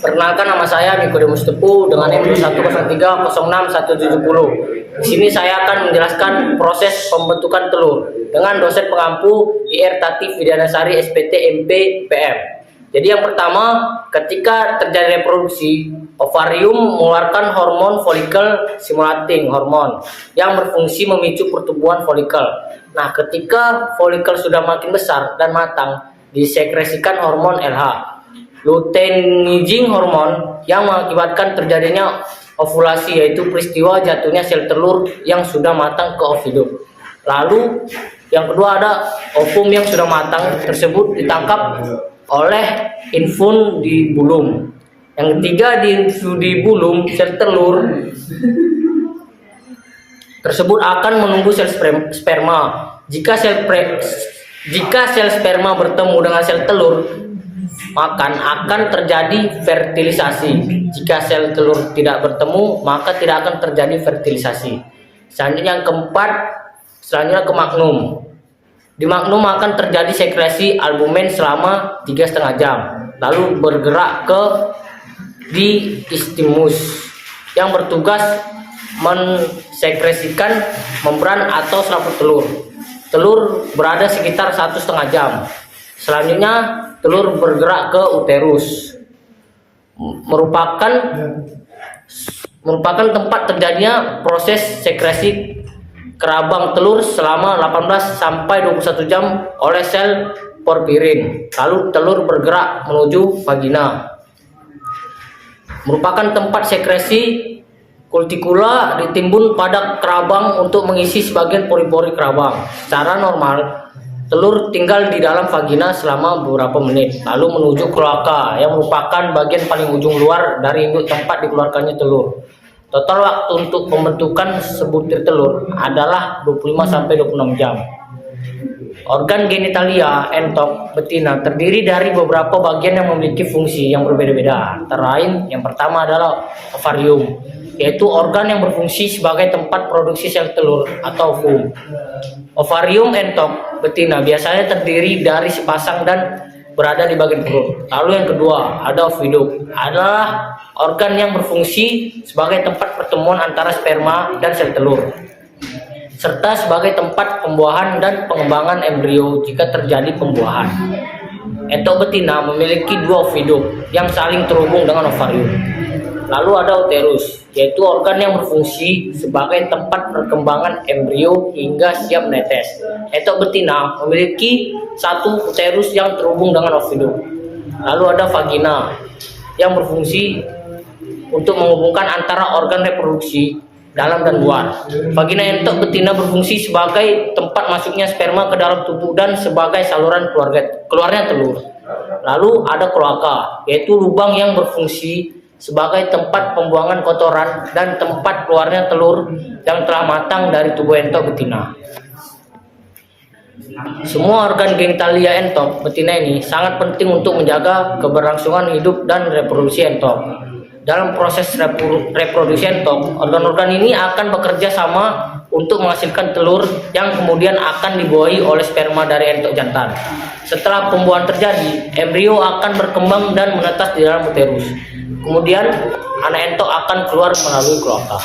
Perkenalkan, nama saya Nikodemus Tepu dengan NIM 103061170. Di sini saya akan menjelaskan proses pembentukan telur dengan dosen pengampu IR Tatif Widianasari SPT MP PM. Jadi yang pertama, ketika terjadi reproduksi, ovarium mengeluarkan hormon folikel stimulating hormon yang berfungsi memicu pertumbuhan folikel. Nah, ketika folikel sudah makin besar dan matang, disekresikan hormon LH, luteinizing hormon, yang mengakibatkan terjadinya ovulasi, yaitu peristiwa jatuhnya sel telur yang sudah matang ke ovidum. Lalu yang kedua ada ovum yang sudah matang tersebut ditangkap oleh infun di bulum. Yang ketiga, di bulum sel telur tersebut akan menunggu sel sperma. Jika sel sperma bertemu dengan sel telur, maka akan terjadi fertilisasi. Jika sel telur tidak bertemu, maka tidak akan terjadi fertilisasi. Selanjutnya yang keempat, selanjutnya ke magnum. Di magnum akan terjadi sekresi albumen selama 3,5 jam, lalu bergerak ke diistimus yang bertugas mensekresikan membran atau selaput telur. Telur berada sekitar 1,5 jam. Selanjutnya telur bergerak ke uterus, merupakan tempat terjadinya proses sekresi kerabang telur selama 18 sampai 21 jam oleh sel porfirin. Lalu telur bergerak menuju vagina, merupakan tempat sekresi kultikula ditimbun pada kerabang untuk mengisi sebagian pori-pori kerabang. Secara normal, telur tinggal di dalam vagina selama beberapa menit, lalu menuju kloaka yang merupakan bagian paling ujung luar dari induk tempat dikeluarkannya telur. Total waktu untuk pembentukan sebutir telur adalah 25-26 jam. Organ genitalia entok betina terdiri dari beberapa bagian yang memiliki fungsi yang berbeda-beda. Antara lain, yang pertama adalah ovarium, yaitu organ yang berfungsi sebagai tempat produksi sel telur atau ovum. Ovarium entok betina biasanya terdiri dari sepasang dan berada di bagian perut. Lalu yang kedua ada ovidum, adalah organ yang berfungsi sebagai tempat pertemuan antara sperma dan sel telur, serta sebagai tempat pembuahan dan pengembangan embrio jika terjadi pembuahan. Entok betina memiliki 2 ovidum yang saling terhubung dengan ovarium. Lalu ada uterus, yaitu organ yang berfungsi sebagai tempat perkembangan embrio hingga siap menetes. Entok betina memiliki 1 uterus yang terhubung dengan ovidum. Lalu ada vagina yang berfungsi untuk menghubungkan antara organ reproduksi dalam dan luar. Vagina entok betina berfungsi sebagai tempat masuknya sperma ke dalam tubuh dan sebagai saluran keluarnya telur. Lalu ada kloaka, yaitu lubang yang berfungsi sebagai tempat pembuangan kotoran dan tempat keluarnya telur yang telah matang dari tubuh entok betina. Semua organ genitalia entok betina ini sangat penting untuk menjaga keberlangsungan hidup dan reproduksi entok. Dalam proses reproduksi entok, organ-organ ini akan bekerja sama untuk menghasilkan telur yang kemudian akan dibuahi oleh sperma dari entok jantan. Setelah pembuahan terjadi, embrio akan berkembang dan menetas di dalam uterus. Kemudian anak entok akan keluar melalui kloaka.